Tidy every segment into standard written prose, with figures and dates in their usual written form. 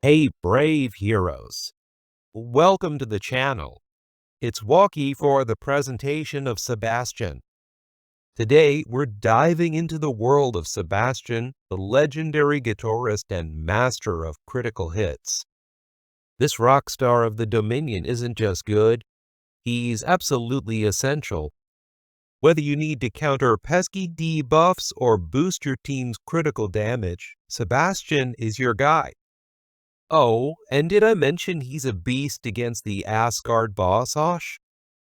Hey brave heroes, welcome to the channel. It's Waki for the presentation of Sebastian. Today we're diving into the world of Sebastian, the legendary guitarist and master of critical hits. This rock star of the Dominion isn't just good, he's absolutely essential. Whether you need to counter pesky debuffs or boost your team's critical damage, Sebastian is your guy. Oh, and did I mention he's a beast against the Asgard boss, Osh?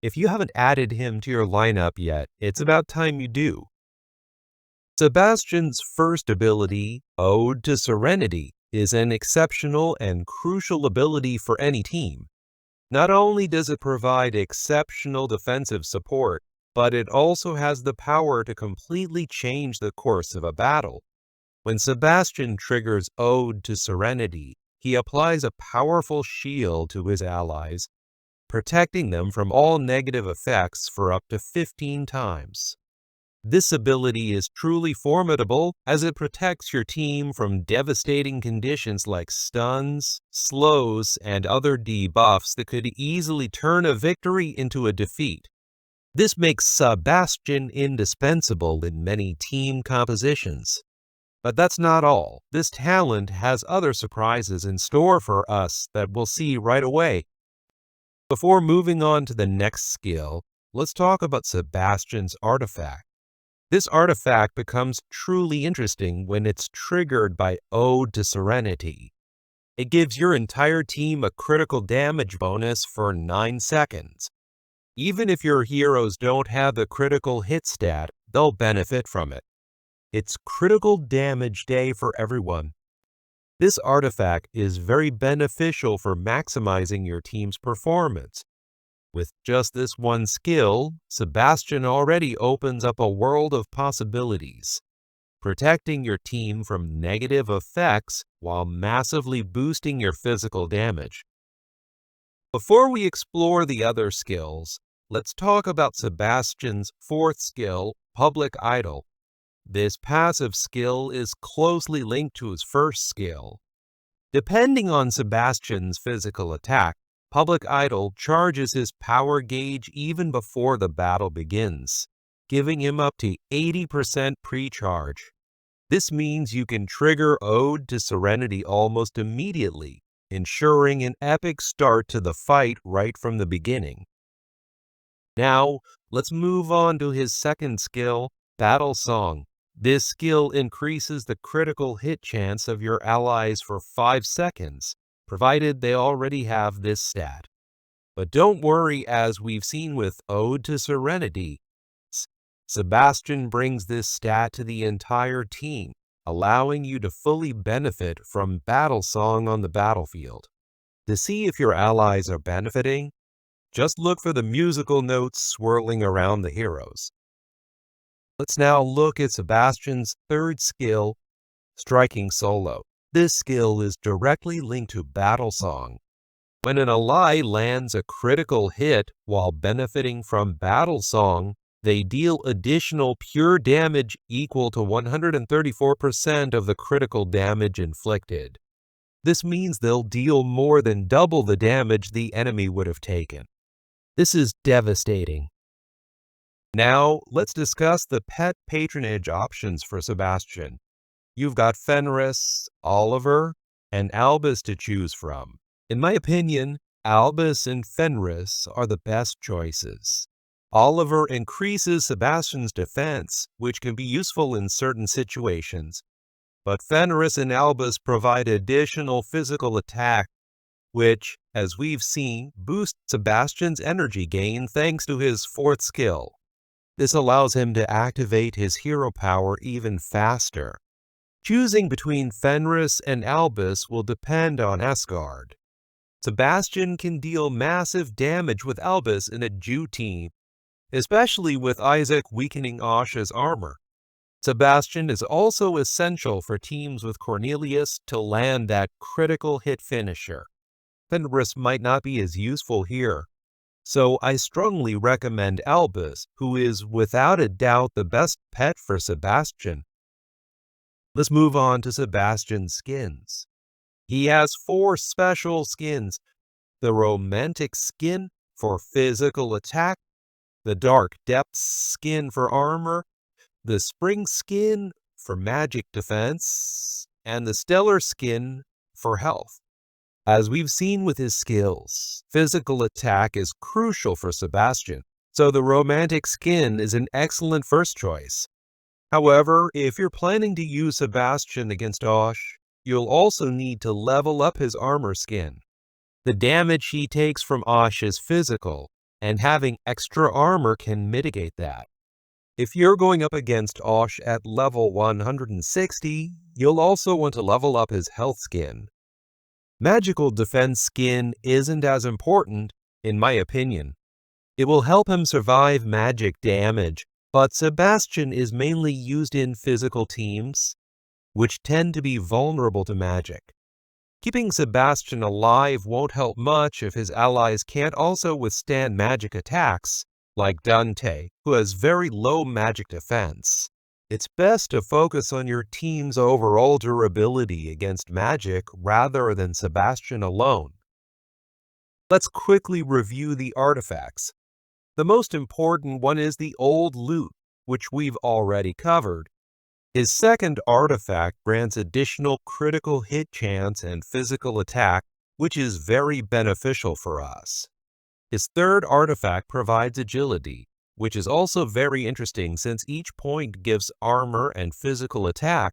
If you haven't added him to your lineup yet, it's about time you do. Sebastian's first ability, Ode to Serenity, is an exceptional and crucial ability for any team. Not only does it provide exceptional defensive support, but it also has the power to completely change the course of a battle. When Sebastian triggers Ode to Serenity, he applies a powerful shield to his allies, protecting them from all negative effects for up to 15 times. This ability is truly formidable as it protects your team from devastating conditions like stuns, slows, and other debuffs that could easily turn a victory into a defeat. This makes Sebastian indispensable in many team compositions. But that's not all. This talent has other surprises in store for us that we'll see right away. Before moving on to the next skill, let's talk about Sebastian's Artefact. This artifact becomes truly interesting when it's triggered by Ode to Serenity. It gives your entire team a critical damage bonus for 9 seconds. Even if your heroes don't have the critical hit stat, they'll benefit from it. It's critical damage day for everyone. This artifact is very beneficial for maximizing your team's performance. With just this one skill, Sebastian already opens up a world of possibilities, protecting your team from negative effects while massively boosting your physical damage. Before we explore the other skills, let's talk about Sebastian's fourth skill, Public Idol. This passive skill is closely linked to his first skill. Depending on Sebastian's physical attack, Public Idol charges his power gauge even before the battle begins, giving him up to 80% pre-charge. This means you can trigger Ode to Serenity almost immediately, ensuring an epic start to the fight right from the beginning. Now, let's move on to his second skill, Battle Song. This skill increases the critical hit chance of your allies for 5 seconds, provided they already have this stat. But don't worry, as we've seen with Ode to Serenity, Sebastian brings this stat to the entire team, allowing you to fully benefit from Battle Song on the battlefield. To see if your allies are benefiting, just look for the musical notes swirling around the heroes. Let's now look at Sebastian's third skill, Striking Solo. This skill is directly linked to Battle Song. When an ally lands a critical hit while benefiting from Battle Song, they deal additional pure damage equal to 134% of the critical damage inflicted. This means they'll deal more than double the damage the enemy would have taken. This is devastating. Now, let's discuss the pet patronage options for Sebastian. You've got Fenris, Oliver, and Albus to choose from. In my opinion, Albus and Fenris are the best choices. Oliver increases Sebastian's defense, which can be useful in certain situations, but Fenris and Albus provide additional physical attack, which, as we've seen, boosts Sebastian's energy gain thanks to his fourth skill. This allows him to activate his hero power even faster. Choosing between Fenris and Albus will depend on Asgard. Sebastian can deal massive damage with Albus in a Jew team, especially with Isaac weakening Osh's armor. Sebastian is also essential for teams with Cornelius to land that critical hit finisher. Fenris might not be as useful here, so I strongly recommend Albus, who is without a doubt the best pet for Sebastian. Let's move on to Sebastian's skins. He has 4 special skins: the Romantic skin for physical attack, the Dark Depths skin for armor, the Spring skin for magic defense, and the Stellar skin for health. As we've seen with his skills, physical attack is crucial for Sebastian, so the Romantic skin is an excellent first choice. However, if you're planning to use Sebastian against Osh, you'll also need to level up his armor skin. The damage he takes from Osh is physical, and having extra armor can mitigate that. If you're going up against Osh at level 160, you'll also want to level up his health skin. Magical defense skin isn't as important, in my opinion. It will help him survive magic damage, but Sebastian is mainly used in physical teams, which tend to be vulnerable to magic. Keeping Sebastian alive won't help much if his allies can't also withstand magic attacks, like Dante, who has very low magic defense. It's best to focus on your team's overall durability against magic rather than Sebastian alone. Let's quickly review the artifacts. The most important one is the Old Luth, which we've already covered. His second artifact grants additional critical hit chance and physical attack, which is very beneficial for us. His third artifact provides agility, which is also very interesting since each point gives armor and physical attack,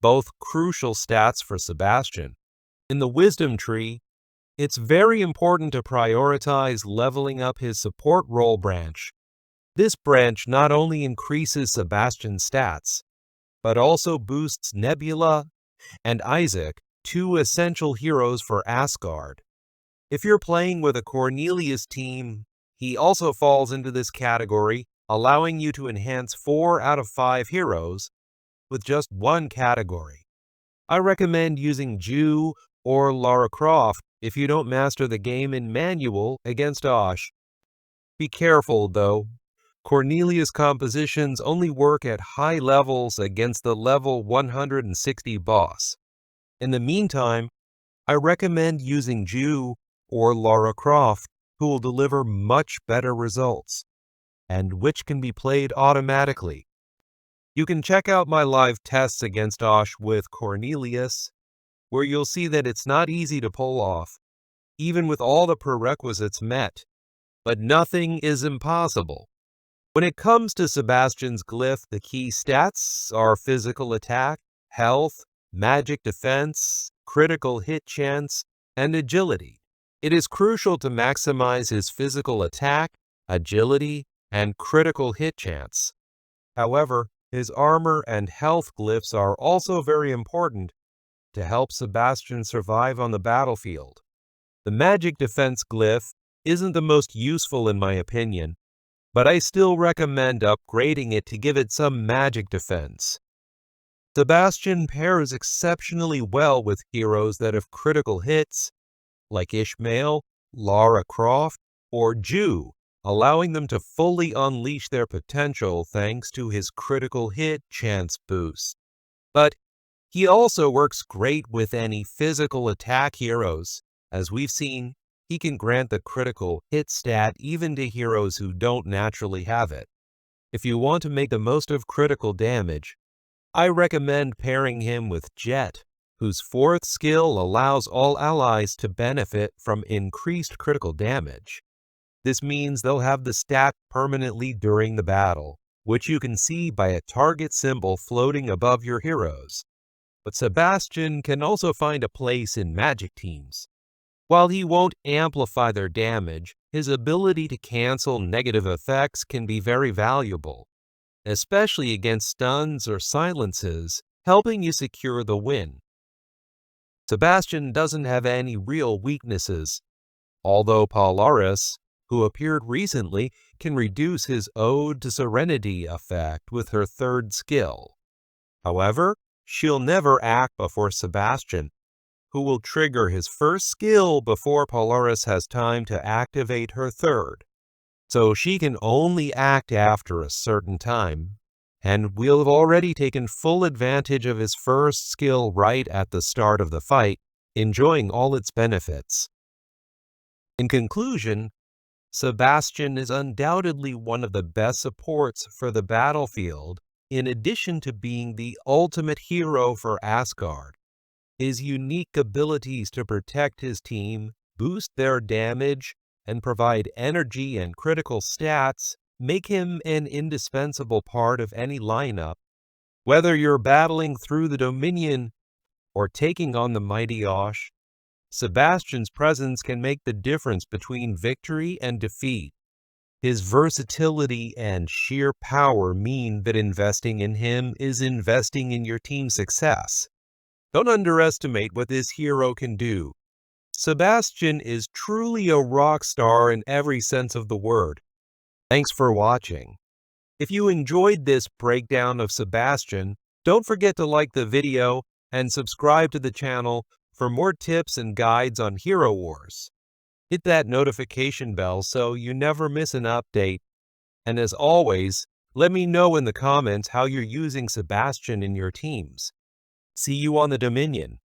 both crucial stats for Sebastian. In the Wisdom tree, it's very important to prioritize leveling up his support role branch. This branch not only increases Sebastian's stats, but also boosts Nebula and Isaac, 2 essential heroes for Asgard. If you're playing with a Cornelius team, he also falls into this category, allowing you to enhance 4 out of 5 heroes with just 1 category. I recommend using Jew or Lara Croft if you don't master the game in manual against Osh. Be careful though. Cornelius compositions only work at high levels against the level 160 boss. In the meantime, I recommend using Jew or Lara Croft, who will deliver much better results, and which can be played automatically. You can check out my live tests against Osh with Cornelius, where you'll see that it's not easy to pull off, even with all the prerequisites met. But nothing is impossible. When it comes to Sebastian's glyph, the key stats are physical attack, health, magic defense, critical hit chance, and agility. It is crucial to maximize his physical attack, agility, and critical hit chance. However, his armor and health glyphs are also very important to help Sebastian survive on the battlefield. The magic defense glyph isn't the most useful in my opinion, but I still recommend upgrading it to give it some magic defense. Sebastian pairs exceptionally well with heroes that have critical hits, like Ishmael, Lara Croft, or Jew, allowing them to fully unleash their potential thanks to his critical hit chance boost. But he also works great with any physical attack heroes. As we've seen, he can grant the critical hit stat even to heroes who don't naturally have it. If you want to make the most of critical damage, I recommend pairing him with Jet, whose 4th skill allows all allies to benefit from increased critical damage. This means they'll have the stat permanently during the battle, which you can see by a target symbol floating above your heroes. But Sebastian can also find a place in magic teams. While he won't amplify their damage, his ability to cancel negative effects can be very valuable, especially against stuns or silences, helping you secure the win. Sebastian doesn't have any real weaknesses, although Polaris, who appeared recently, can reduce his Ode to Serenity effect with her 3rd skill. However, she'll never act before Sebastian, who will trigger his 1st skill before Polaris has time to activate her 3rd. So she can only act after a certain time, and we'll have already taken full advantage of his 1st skill right at the start of the fight, enjoying all its benefits. In conclusion, Sebastian is undoubtedly one of the best supports for the battlefield, in addition to being the ultimate hero for Asgard. His unique abilities to protect his team, boost their damage, and provide energy and critical stats make him an indispensable part of any lineup. Whether you're battling through the Dominion or taking on the mighty Osh, Sebastian's presence can make the difference between victory and defeat. His versatility and sheer power mean that investing in him is investing in your team's success. Don't underestimate what this hero can do. Sebastian is truly a rock star in every sense of the word. Thanks for watching. If you enjoyed this breakdown of Sebastian, don't forget to like the video and subscribe to the channel for more tips and guides on Hero Wars. Hit that notification bell so you never miss an update. And as always, let me know in the comments how you're using Sebastian in your teams. See you on the Dominion.